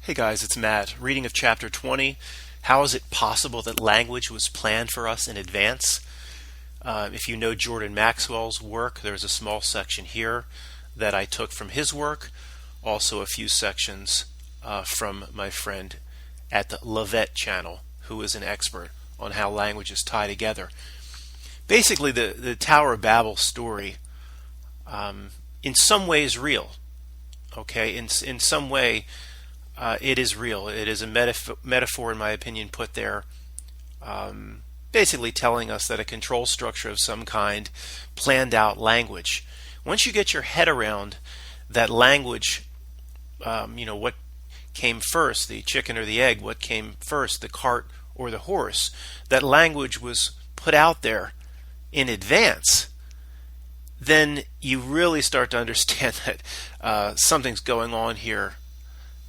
Hey guys, it's Matt. Reading of chapter 20. How is it possible that language was planned for us in advance? If you know Jordan Maxwell's work, there's a small section here that I took from his work. Also a few sections from my friend at the Levet channel, who is an expert on how languages tie together. Basically, the Tower of Babel story, in some ways real. Okay, in some way, it is real. It is a metaphor, in my opinion, put there, basically telling us that a control structure of some kind planned out language. Once you get your head around that language, what came first, the chicken or the egg, what came first, the cart or the horse, that language was put out there in advance, then you really start to understand that something's going on here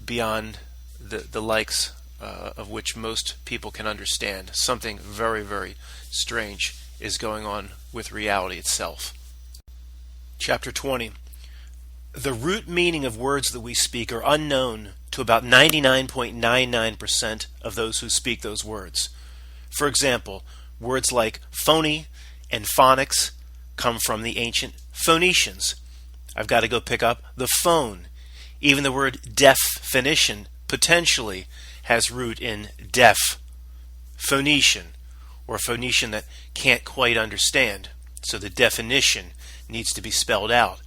beyond the likes of which most people can understand. Something very, very strange is going on with reality itself. Chapter 20. The root meaning of words that we speak are unknown to about 99.99% of those who speak those words. For example, words like phony and phonics come from the ancient Phoenicians. I've got to go pick up the phone. Even the word definition potentially has root in deaf, Phoenician, or Phoenician that can't quite understand. So the definition needs to be spelled out.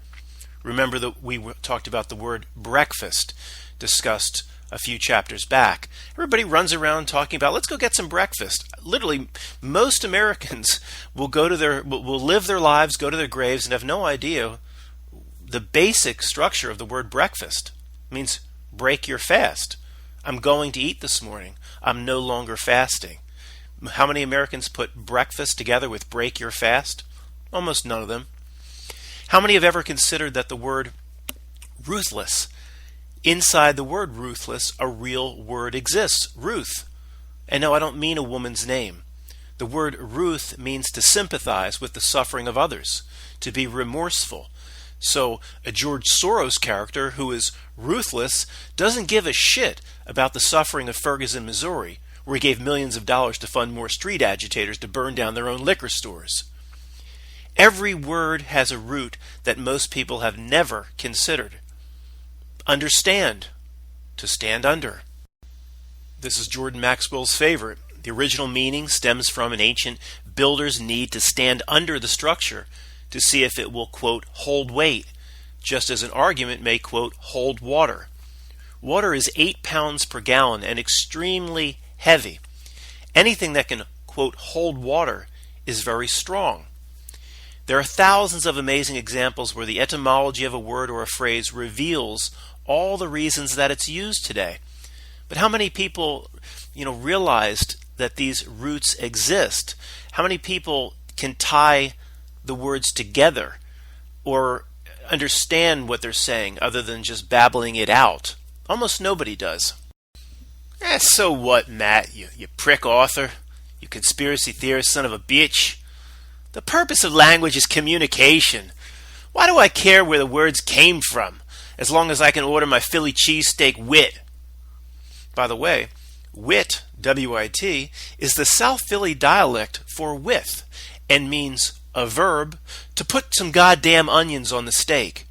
Remember that we talked about the word breakfast, discussed a few chapters back. Everybody runs around talking about, let's go get some breakfast. Literally, most Americans will live their lives, go to their graves, and have no idea the basic structure of the word breakfast. It means break your fast. I'm going to eat this morning. I'm no longer fasting. How many Americans put breakfast together with break your fast? Almost none of them. How many have ever considered that the word ruthless, inside the word ruthless, a real word exists? Ruth. And no, I don't mean a woman's name. The word Ruth means to sympathize with the suffering of others, to be remorseful. So a George Soros character who is ruthless doesn't give a shit about the suffering of Ferguson, Missouri, where he gave millions of dollars to fund more street agitators to burn down their own liquor stores. Every word has a root that most people have never considered. Understand, to stand under. This is Jordan Maxwell's favorite. The original meaning stems from an ancient builder's need to stand under the structure to see if it will, quote, hold weight, just as an argument may, quote, hold water. Water is 8 pounds per gallon and extremely heavy. Anything that can, quote, hold water is very strong. There are thousands of amazing examples where the etymology of a word or a phrase reveals all the reasons that it's used today. But how many people, realized that these roots exist? How many people can tie the words together or understand what they're saying other than just babbling it out? Almost nobody does. So what, Matt, you prick author, you conspiracy theorist son of a bitch? The purpose of language is communication. Why do I care where the words came from, as long as I can order my Philly cheesesteak wit? By the way, wit, W-I-T, is the South Philly dialect for with, and means a verb to put some goddamn onions on the steak.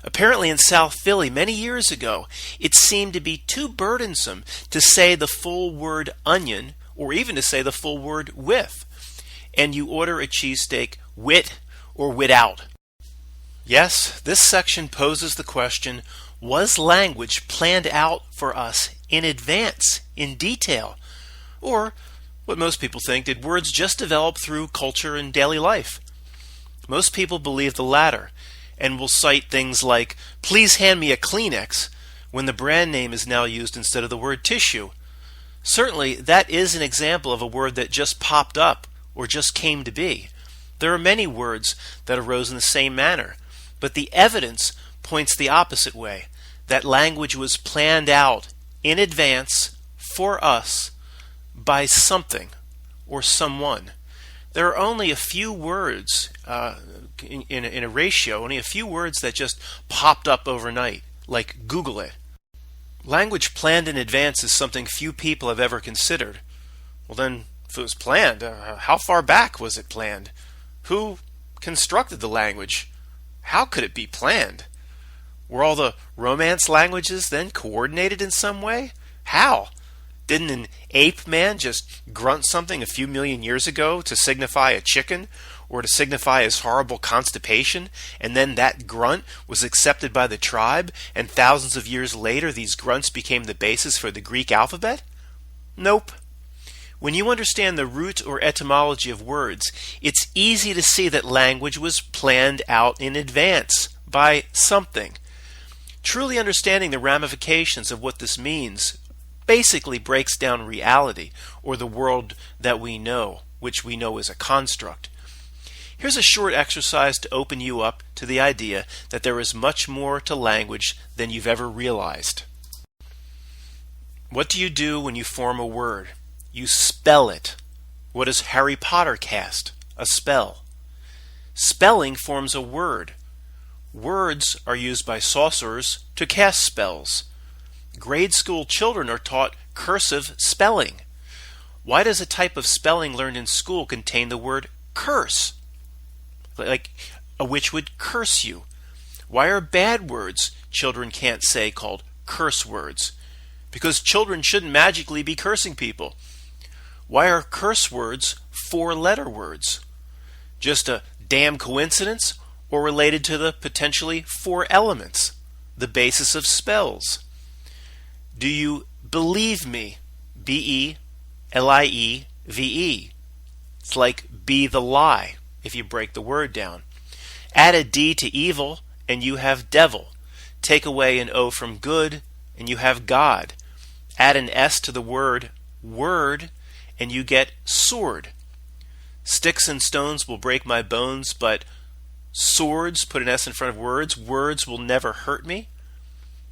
Apparently in South Philly, many years ago, it seemed to be too burdensome to say the full word onion, or even to say the full word with. And you order a cheesesteak wit or without. Yes, this section poses the question, was language planned out for us in advance, in detail? Or, what most people think, did words just develop through culture and daily life? Most people believe the latter, and will cite things like, please hand me a Kleenex, when the brand name is now used instead of the word tissue. Certainly, that is an example of a word that just popped up, or just came to be. There are many words that arose in the same manner, but the evidence points the opposite way, that language was planned out in advance for us by something or someone. There are only a few words in a ratio, only a few words that just popped up overnight, like Google it. Language planned in advance is something few people have ever considered. Well then, if it was planned, how far back was it planned? Who constructed the language? How could it be planned? Were all the Romance languages then coordinated in some way? How? Didn't an ape man just grunt something a few million years ago to signify a chicken or to signify his horrible constipation, and then that grunt was accepted by the tribe, and thousands of years later these grunts became the basis for the Greek alphabet? Nope. When you understand the root or etymology of words, it's easy to see that language was planned out in advance by something. Truly understanding the ramifications of what this means basically breaks down reality, or the world that we know, which we know is a construct. Here's a short exercise to open you up to the idea that there is much more to language than you've ever realized. What do you do when you form a word? You spell it. What does Harry Potter cast? A spell. Spelling forms a word. Words are used by sorcerers to cast spells. Grade school children are taught cursive spelling. Why does a type of spelling learned in school contain the word curse? Like a witch would curse you. Why are bad words children can't say called curse words? Because children shouldn't magically be cursing people. Why are curse words 4-letter words? Just a damn coincidence, or related to the potentially 4 elements, the basis of spells? Do you believe me? B-E-L-I-E-V-E. It's like be the lie if you break the word down. Add a D to evil and you have devil. Take away an O from good and you have God. Add an S to the word word and you get sword. Sticks and stones will break my bones, but swords, put an S in front of words will never hurt me.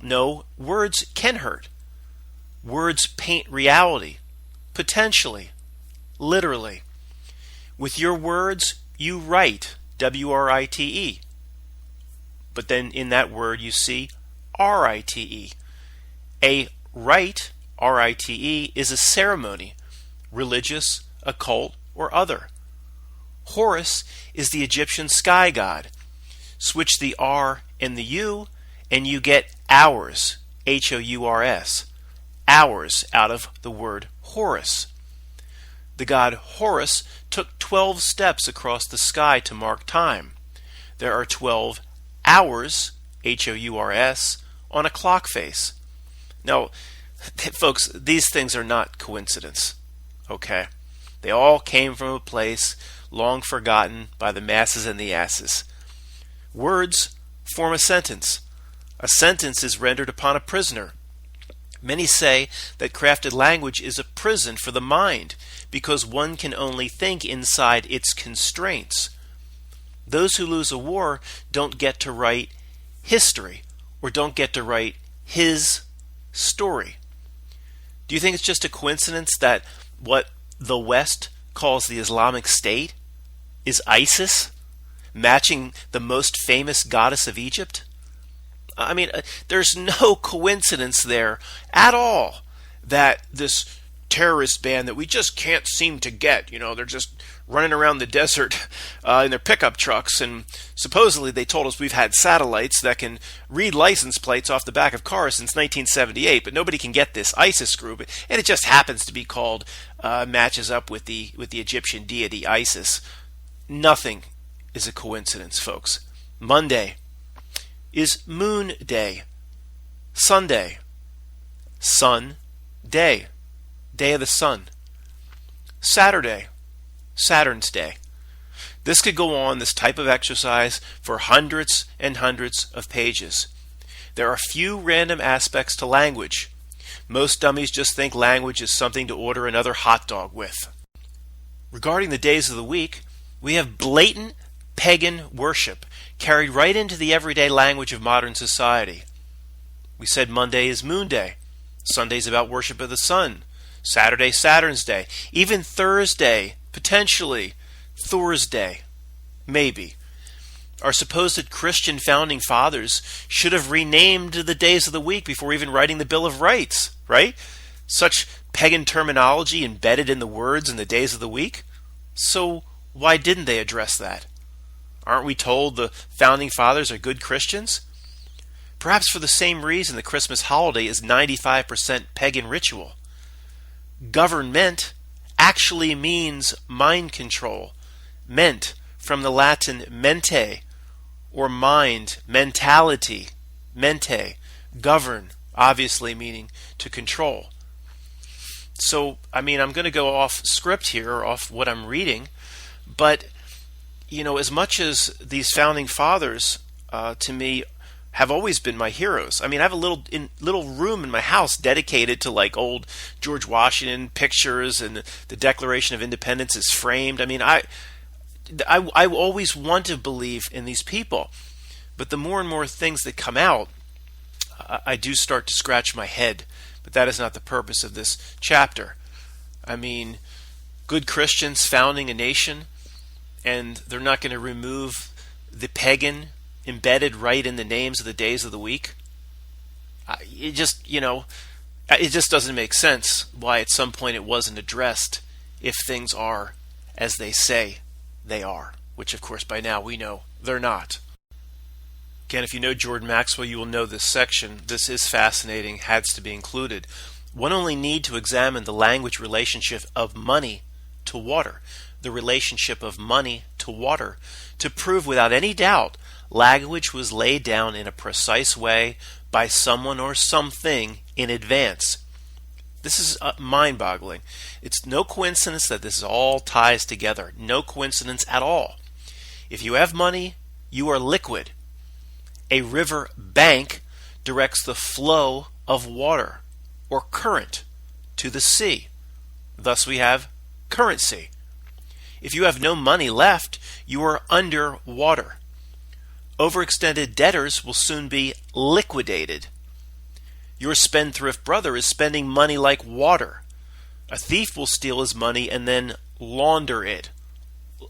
No, words can hurt. Words paint reality, potentially, literally. With your words, you write, W-R-I-T-E. But then in that word you see R-I-T-E. A rite, R-I-T-E, is a ceremony, religious, occult, or other. Horus is the Egyptian sky god. Switch the R and the U and you get hours, H-O-U-R-S. Hours out of the word Horus. The god Horus took 12 steps across the sky to mark time. There are 12 hours, H-O-U-R-S, on a clock face. Now, folks, these things are not coincidence, okay? They all came from a place long forgotten by the masses and the asses. Words form a sentence. A sentence is rendered upon a prisoner. Many say that crafted language is a prison for the mind because one can only think inside its constraints. Those who lose a war don't get to write history or don't get to write his story. Do you think it's just a coincidence that what the West calls the Islamic State is ISIS, matching the most famous goddess of Egypt? I mean, there's no coincidence there at all that this terrorist band that we just can't seem to get, they're just running around the desert in their pickup trucks, and supposedly they told us we've had satellites that can read license plates off the back of cars since 1978, but nobody can get this ISIS group, and it just happens to be called, matches up with the Egyptian deity Isis. Nothing is a coincidence, folks. Monday is Moon Day. Sunday, Sun Day, Day of the Sun. Saturday, Saturn's Day. This could go on, this type of exercise, for hundreds and hundreds of pages. There are few random aspects to language. Most dummies just think language is something to order another hot dog with. Regarding the days of the week, we have blatant pagan worship carried right into the everyday language of modern society. We said Monday is Moon Day. Sunday's about worship of the sun. Saturday, Saturn's Day. Even Thursday, potentially, Thor's Day. Maybe. Our supposed Christian founding fathers should have renamed the days of the week before even writing the Bill of Rights, right? Such pagan terminology embedded in the words in the days of the week. So why didn't they address that? Aren't we told the founding fathers are good Christians? Perhaps for the same reason the Christmas holiday is 95% pagan ritual. Government actually means mind control. Ment from the Latin mente, or mind, mentality, mente, govern, obviously meaning to control. So, I'm going to go off script here, or off what I'm reading, but, as much as these founding fathers, to me, have always been my heroes. I have a little room in my house dedicated to like old George Washington pictures, and the Declaration of Independence is framed. I always want to believe in these people, but the more and more things that come out, I do start to scratch my head. But that is not the purpose of this chapter. Good Christians founding a nation, and they're not going to remove the pagan embedded right in the names of the days of the week. It just doesn't make sense why at some point it wasn't addressed if things are as they say they are, which of course by now we know they're not. Again, if you know Jordan Maxwell, you will know this section. This is fascinating, has to be included. One only need to examine the language relationship of money to water, the relationship of money to water, to prove without any doubt language was laid down in a precise way by someone or something in advance. This is mind-boggling. It's no coincidence that this all ties together. No coincidence at all. If you have money, you are liquid. A river bank directs the flow of water or current to the sea. Thus we have currency. If you have no money left, you are under water. Overextended debtors will soon be liquidated. Your spendthrift brother is spending money like water. A thief will steal his money and then launder it.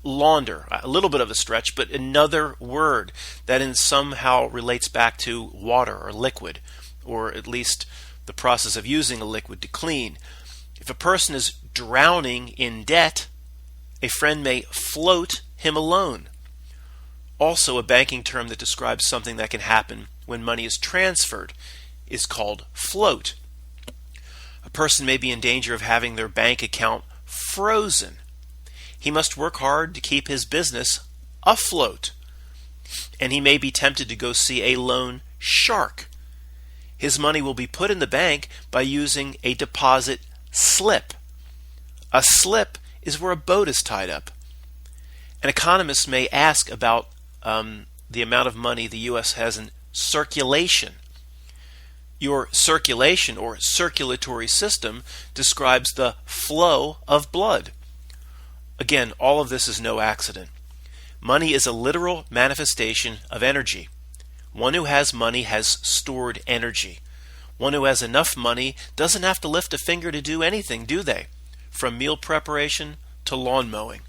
Launder, a little bit of a stretch, but another word that somehow relates back to water or liquid, or at least the process of using a liquid to clean. If a person is drowning in debt, a friend may float him alone. Also, a banking term that describes something that can happen when money is transferred is called float. A person may be in danger of having their bank account frozen. He must work hard to keep his business afloat, and he may be tempted to go see a loan shark. His money will be put in the bank by using a deposit slip. A slip is where a boat is tied up. An economist may ask about the amount of money the U.S. has in circulation. Your circulation or circulatory system describes the flow of blood. Again, all of this is no accident. Money is a literal manifestation of energy. One who has money has stored energy. One who has enough money doesn't have to lift a finger to do anything, do they? From meal preparation to lawn mowing.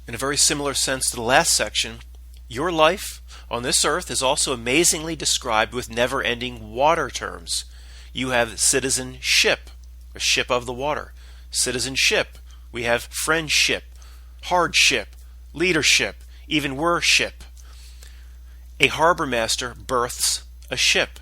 In a very similar sense to the last section, your life on this earth is also amazingly described with never-ending water terms. You have citizenship, a ship of the water. Citizenship. We have friendship, hardship, leadership, even worship. A harbor master births a ship.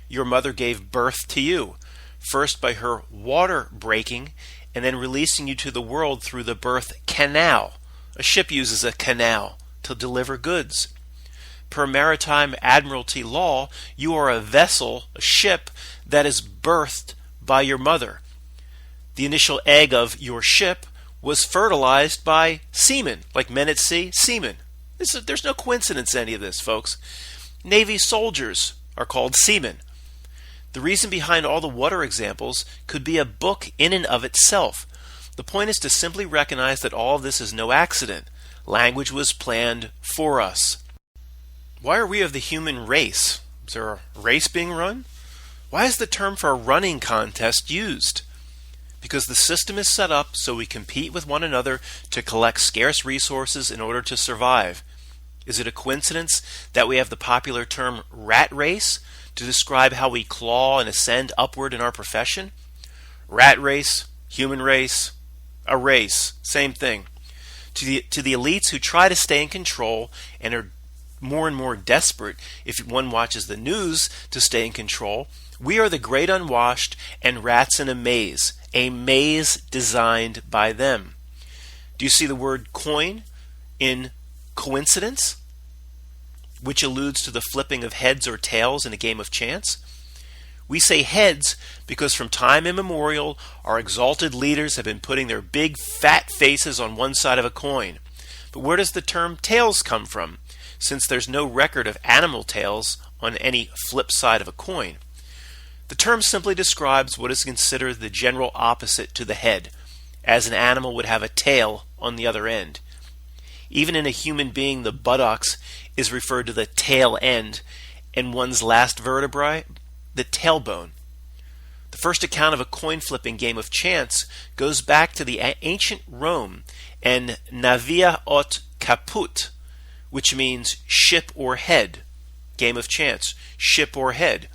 Your mother gave birth to you, first by her water breaking and then releasing you to the world through the birth canal. A ship uses a canal to deliver goods. Per maritime admiralty law, you are a vessel, a ship, that is birthed by your mother. The initial egg of your ship was fertilized by semen, like men at sea, semen. There's no coincidence in any of this, folks. Navy soldiers are called seamen. The reason behind all the water examples could be a book in and of itself. The point is to simply recognize that all of this is no accident. Language was planned for us. Why are we of the human race? Is there a race being run? Why is the term for a running contest used? Because the system is set up so we compete with one another to collect scarce resources in order to survive. Is it a coincidence that we have the popular term rat race to describe how we claw and ascend upward in our profession? Rat race, human race, a race, same thing. To the elites who try to stay in control and are more and more desperate if one watches the news to stay in control, we are the great unwashed and rats in a maze designed by them. Do you see the word coin in coincidence, which alludes to the flipping of heads or tails in a game of chance? We say heads because from time immemorial, our exalted leaders have been putting their big fat faces on one side of a coin. But where does the term tails come from, since there's no record of animal tails on any flip side of a coin? The term simply describes what is considered the general opposite to the head, as an animal would have a tail on the other end. Even in a human being, the buttocks is referred to the tail end, and one's last vertebrae, the tailbone. The first account of a coin-flipping game of chance goes back to the ancient Rome and navia aut caput, which means ship or head. Game of chance, ship or head.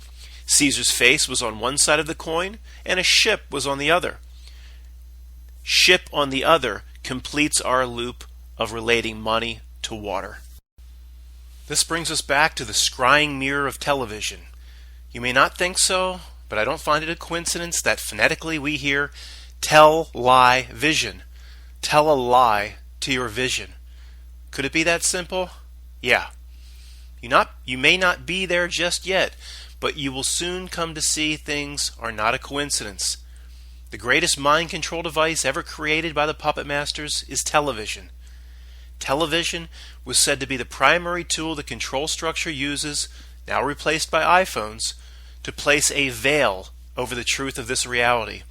Caesar's face was on one side of the coin, and a ship was on the other. Ship on the other completes our loop of relating money to water. This brings us back to the scrying mirror of television. You may not think so, but I don't find it a coincidence that phonetically we hear tell, lie, vision. Tell a lie to your vision. Could it be that simple? Yeah. You may not be there just yet, but you will soon come to see things are not a coincidence. The greatest mind control device ever created by the puppet masters is television. Television was said to be the primary tool the control structure uses, now replaced by iPhones, to place a veil over the truth of this reality.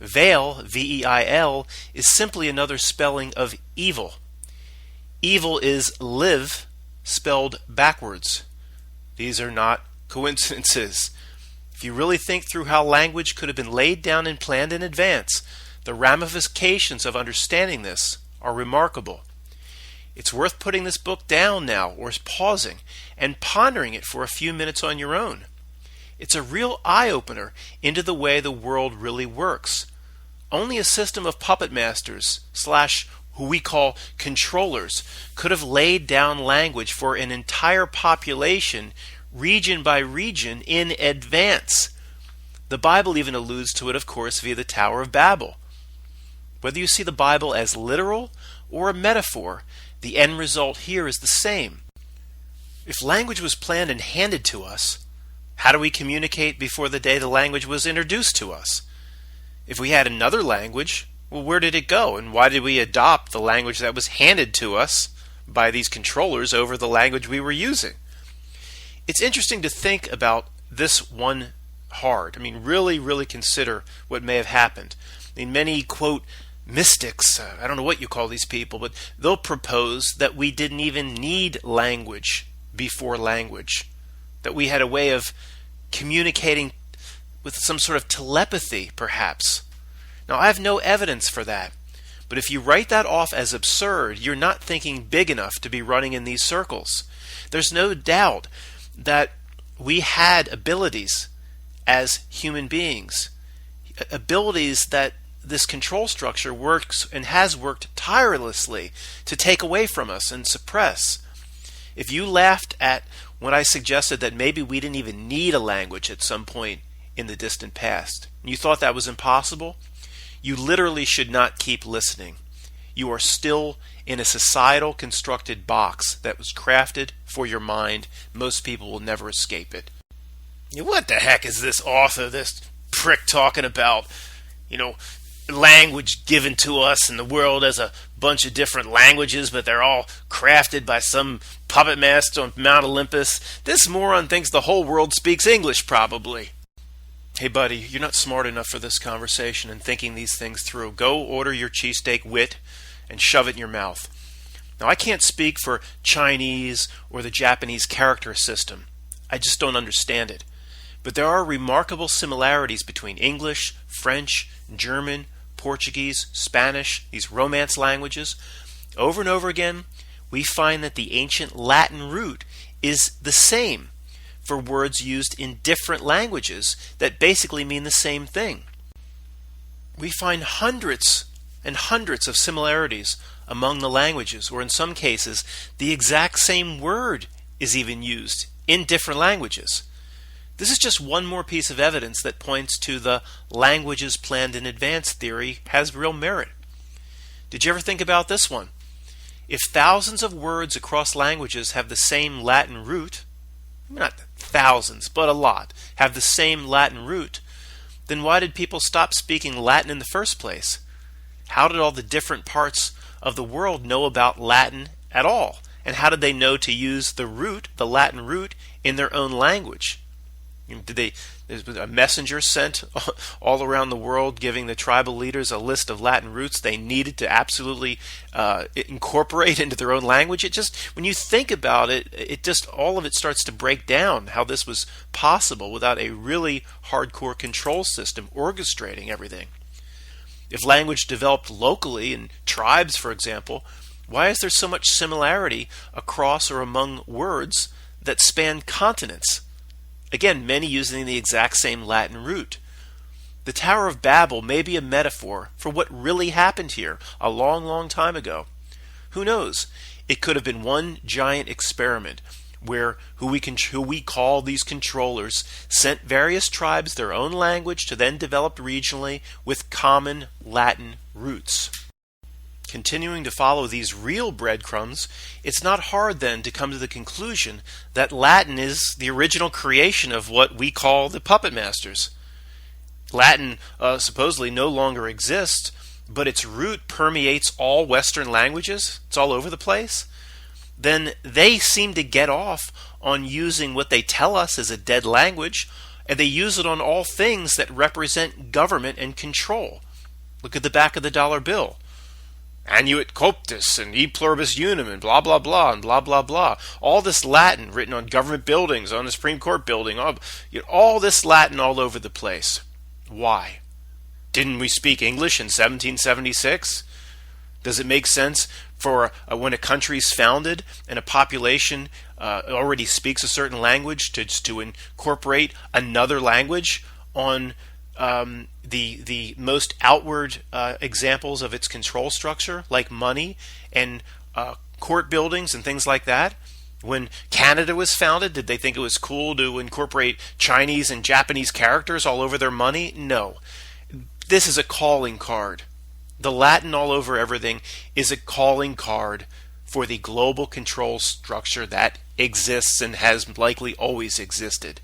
Veil, V-E-I-L, is simply another spelling of evil. Evil is live, spelled backwards. These are not coincidences. If you really think through how language could have been laid down and planned in advance, the ramifications of understanding this are remarkable. It's worth putting this book down now, or pausing, and pondering it for a few minutes on your own. It's a real eye-opener into the way the world really works. Only a system of puppet masters / who we call controllers could have laid down language for an entire population, region by region, in advance. The Bible even alludes to it, of course, via the Tower of Babel. Whether you see the Bible as literal or a metaphor, the end result here is the same. If language was planned and handed to us, how do we communicate before the day the language was introduced to us? If we had another language, well, where did it go, and why did we adopt the language that was handed to us by these controllers over the language we were using? It's interesting to think about this one hard. Really consider what may have happened. Many, quote, mystics, I don't know what you call these people, but they'll propose that we didn't even need language before language, that we had a way of communicating with some sort of telepathy, perhaps. Now, I have no evidence for that, but if you write that off as absurd, you're not thinking big enough to be running in these circles. There's no doubt that we had abilities as human beings, abilities that this control structure works and has worked tirelessly to take away from us and suppress. If you laughed at when I suggested that maybe we didn't even need a language at some point in the distant past, and you thought that was impossible, you literally should not keep listening. You are still in a societal constructed box that was crafted for your mind. Most people will never escape it. What the heck is this author, this prick, talking about? Language given to us in the world as a bunch of different languages, but they're all crafted by some puppet master on Mount Olympus. This moron thinks the whole world speaks English, probably. Hey, buddy, you're not smart enough for this conversation and thinking these things through. Go order your cheesesteak wit and shove it in your mouth. Now, I can't speak for Chinese or the Japanese character system. I just don't understand it. But there are remarkable similarities between English, French, German, Portuguese, Spanish, these Romance languages. Over and over again, we find that the ancient Latin root is the same for words used in different languages that basically mean the same thing. We find hundreds and hundreds of similarities among the languages, or in some cases, the exact same word is even used in different languages. This is just one more piece of evidence that points to the languages planned in advance theory has real merit. Did you ever think about this one? If thousands of words across languages have the same Latin root, not thousands, but a lot, have the same Latin root, then why did people stop speaking Latin in the first place? How did all the different parts of the world know about Latin at all? And how did they know to use the root, the Latin root, in their own language? There's a messenger sent all around the world giving the tribal leaders a list of Latin roots they needed to absolutely incorporate into their own language. It just, when you think about it, all of it starts to break down how this was possible without a really hardcore control system orchestrating everything. If language developed locally in tribes, for example, why is there so much similarity across or among words that span continents? Again, many using the exact same Latin root. The Tower of Babel may be a metaphor for what really happened here a long, long time ago. Who knows? It could have been one giant experiment where who we call these controllers sent various tribes their own language to then develop regionally with common Latin roots. Continuing to follow these real breadcrumbs, it's not hard then to come to the conclusion that Latin is the original creation of what we call the puppet masters. Latin supposedly no longer exists, but its root permeates all Western languages. It's all over the place. Then they seem to get off on using what they tell us is a dead language, and they use it on all things that represent government and control. Look at the back of the dollar bill. Annuit coptis and e pluribus unum and blah blah blah and blah blah blah. All this Latin written on government buildings, on the Supreme Court building, all this Latin all over the place. Why? Didn't we speak English in 1776? Does it make sense for when a country's founded and a population already speaks a certain language to incorporate another language on the most outward examples of its control structure, like money and court buildings and things like that? When Canada was founded, did they think it was cool to incorporate Chinese and Japanese characters all over their money? No. This is a calling card. The Latin all over everything is a calling card for the global control structure that exists and has likely always existed.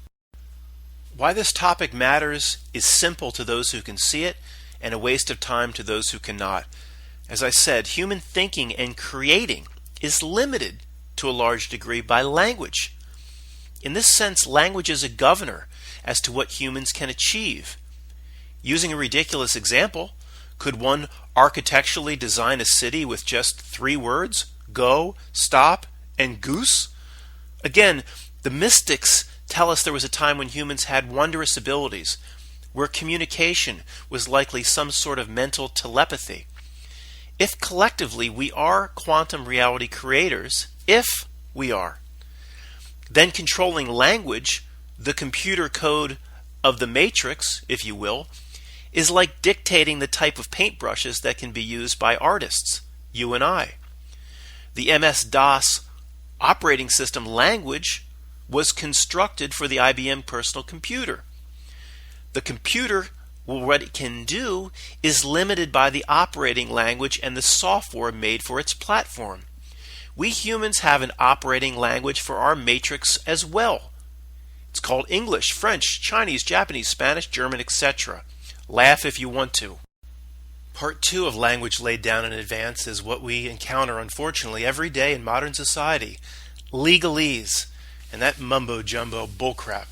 Why this topic matters is simple to those who can see it and a waste of time to those who cannot. As I said, human thinking and creating is limited to a large degree by language. In this sense, language is a governor as to what humans can achieve. Using a ridiculous example, could one architecturally design a city with just 3 words? Go, stop, and goose? Again, the mystics tell us there was a time when humans had wondrous abilities, where communication was likely some sort of mental telepathy. If collectively we are quantum reality creators, if we are, then controlling language, the computer code of the matrix, if you will, is like dictating the type of paintbrushes that can be used by artists, you and I. The MS-DOS operating system language was constructed for the IBM personal computer. The computer, what it can do, is limited by the operating language and the software made for its platform. We humans have an operating language for our matrix as well. It's called English, French, Chinese, Japanese, Spanish, German, etc. Laugh if you want to. Part 2 of language laid down in advance is what we encounter, unfortunately, every day in modern society: legalese, and that mumbo-jumbo bullcrap.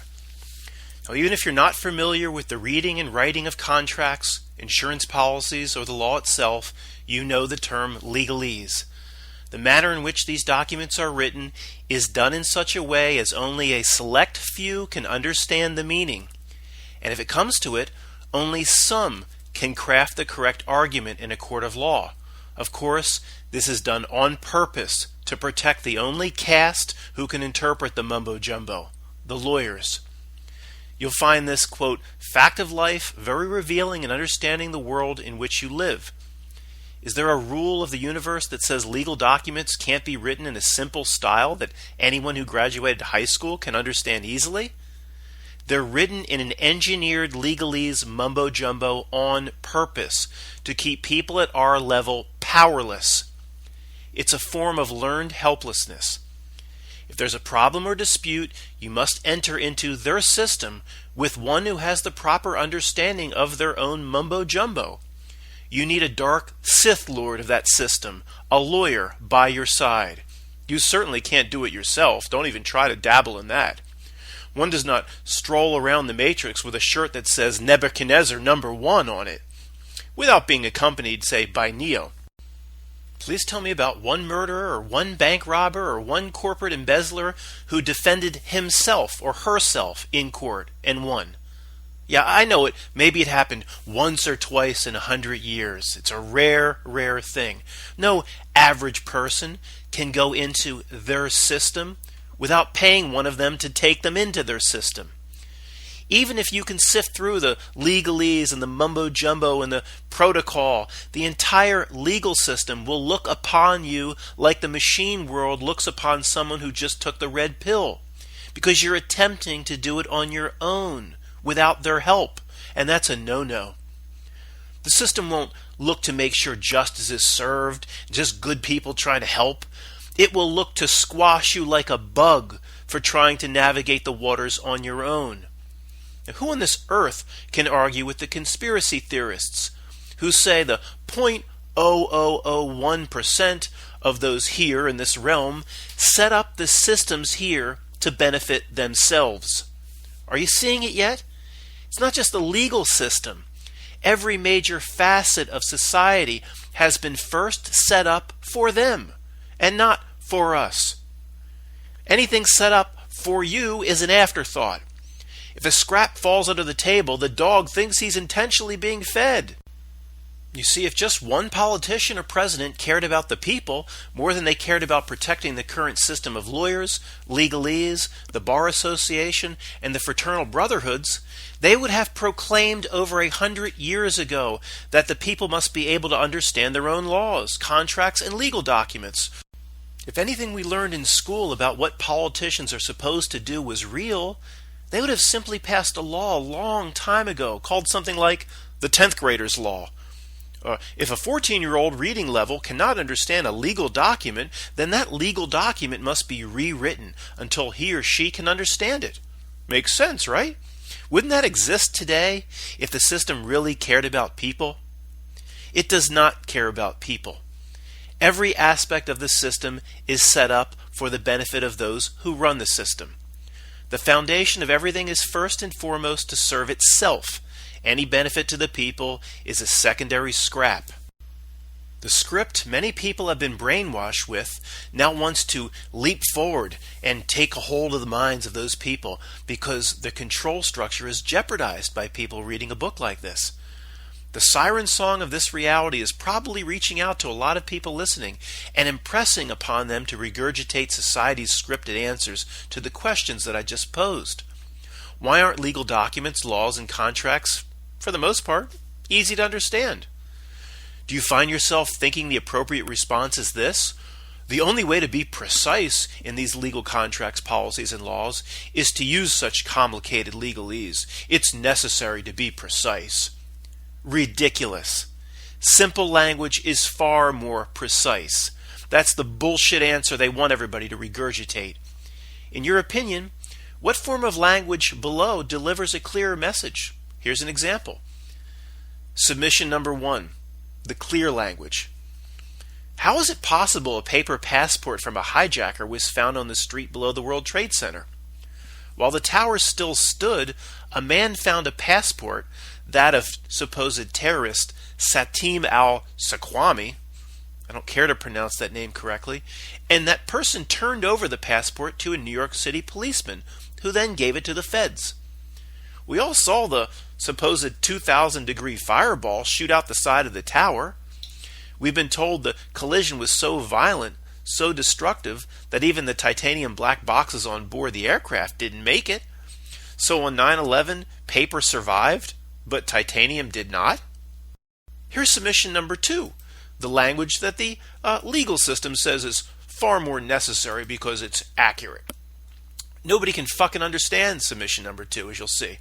Now, even if you're not familiar with the reading and writing of contracts, insurance policies, or the law itself, you know the term legalese. The manner in which these documents are written is done in such a way as only a select few can understand the meaning. And if it comes to it, only some can craft the correct argument in a court of law. Of course, This is done on purpose to protect the only caste who can interpret the mumbo-jumbo, the lawyers. You'll find this, quote, fact of life very revealing in understanding the world in which you live. Is there a rule of the universe that says legal documents can't be written in a simple style that anyone who graduated high school can understand easily? They're written in an engineered legalese mumbo-jumbo on purpose to keep people at our level powerless. It's a form of learned helplessness. If there's a problem or dispute, you must enter into their system with one who has the proper understanding of their own mumbo-jumbo. You need a dark Sith Lord of that system, a lawyer by your side. You certainly can't do it yourself. Don't even try to dabble in that. One does not stroll around the Matrix with a shirt that says Nebuchadnezzar #1 on it, without being accompanied, say, by Neo. Please tell me about one murderer or one bank robber or one corporate embezzler who defended himself or herself in court and won. Yeah, I know it. Maybe it happened once or twice in 100 years. It's a rare, rare thing. No average person can go into their system without paying one of them to take them into their system. Even if you can sift through the legalese and the mumbo-jumbo and the protocol, the entire legal system will look upon you like the machine world looks upon someone who just took the red pill, because you're attempting to do it on your own without their help, and that's a no-no. The system won't look to make sure justice is served, just good people trying to help. It will look to squash you like a bug for trying to navigate the waters on your own. Now, who on this earth can argue with the conspiracy theorists who say the 0.0001% of those here in this realm set up the systems here to benefit themselves? Are you seeing it yet? It's not just the legal system. Every major facet of society has been first set up for them and not for us. Anything set up for you is an afterthought. If a scrap falls under the table, the dog thinks he's intentionally being fed. You see, if just one politician or president cared about the people more than they cared about protecting the current system of lawyers, legalese, the Bar Association, and the fraternal brotherhoods, they would have proclaimed over 100 years ago that the people must be able to understand their own laws, contracts, and legal documents. If anything we learned in school about what politicians are supposed to do was real, they would have simply passed a law a long time ago called something like the 10th grader's law. If a 14-year-old reading level cannot understand a legal document, then that legal document must be rewritten until he or she can understand it. Makes sense, right? Wouldn't that exist today if the system really cared about people? It does not care about people. Every aspect of the system is set up for the benefit of those who run the system. The foundation of everything is first and foremost to serve itself. Any benefit to the people is a secondary scrap. The script many people have been brainwashed with now wants to leap forward and take a hold of the minds of those people because the control structure is jeopardized by people reading a book like this. The siren song of this reality is probably reaching out to a lot of people listening and impressing upon them to regurgitate society's scripted answers to the questions that I just posed. Why aren't legal documents, laws, and contracts, for the most part, easy to understand? Do you find yourself thinking the appropriate response is this? The only way to be precise in these legal contracts, policies, and laws is to use such complicated legalese. It's necessary to be precise. Ridiculous. Simple language is far more precise. That's the bullshit answer they want everybody to regurgitate. In your opinion, what form of language below delivers a clearer message? Here's an example. Submission number 1, the clear language. How is it possible a paper passport from a hijacker was found on the street below the World Trade Center? While the towers still stood, a man found a passport, that of supposed terrorist Satim al-Sakwami, I don't care to pronounce that name correctly, and that person turned over the passport to a New York City policeman, who then gave it to the feds. We all saw the supposed 2,000-degree fireball shoot out the side of the tower. We've been told the collision was so violent, so destructive, that even the titanium black boxes on board the aircraft didn't make it. So on 9/11, paper survived, but titanium did not? Here's submission number 2, the language that the legal system says is far more necessary because it's accurate. Nobody can fucking understand submission number 2, as you'll see.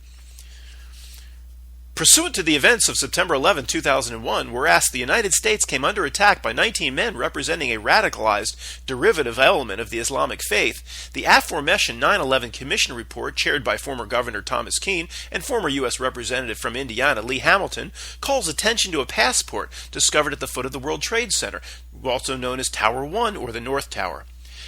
Pursuant to the events of September 11, 2001, whereas the United States came under attack by 19 men representing a radicalized derivative element of the Islamic faith, the aforementioned 9/11 Commission report, chaired by former Governor Thomas Keane and former U.S. Representative from Indiana Lee Hamilton, calls attention to a passport discovered at the foot of the World Trade Center, also known as Tower 1 or the North Tower.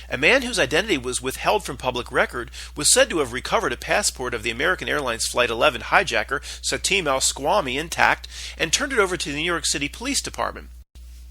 A man whose identity was withheld from public record was said to have recovered a passport of the American Airlines Flight 11 hijacker Satim al-Squami intact and turned it over to the New York City Police Department.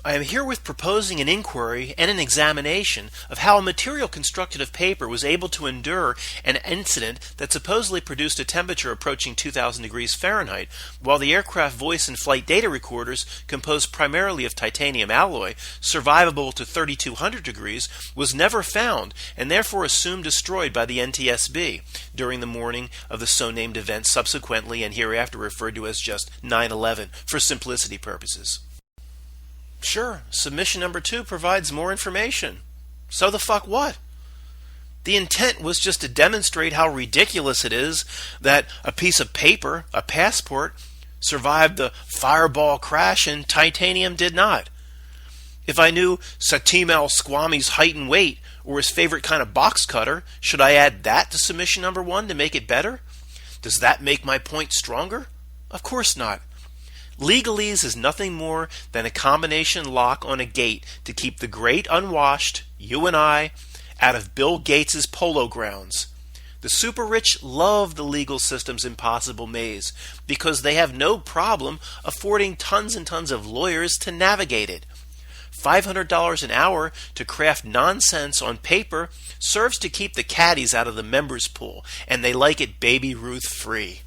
I am herewith proposing an inquiry and an examination of how a material constructed of paper was able to endure an incident that supposedly produced a temperature approaching 2,000 degrees Fahrenheit, while the aircraft voice and flight data recorders, composed primarily of titanium alloy, survivable to 3,200 degrees, was never found and therefore assumed destroyed by the NTSB during the morning of the so-named event, subsequently and hereafter referred to as just 9/11 for simplicity purposes. Sure, submission number 2 provides more information. So the fuck what? The intent was just to demonstrate how ridiculous it is that a piece of paper, a passport, survived the fireball crash and titanium did not. If I knew Satim al-Squami's height and weight, or his favorite kind of box cutter, should I add that to submission number 1 to make it better? Does that make my point stronger? Of course not. Legalese is nothing more than a combination lock on a gate to keep the great unwashed, you and I, out of Bill Gates's polo grounds. The super rich love the legal system's impossible maze because they have no problem affording tons and tons of lawyers to navigate it. $500 an hour to craft nonsense on paper serves to keep the caddies out of the members pool, and they like it Baby Ruth free.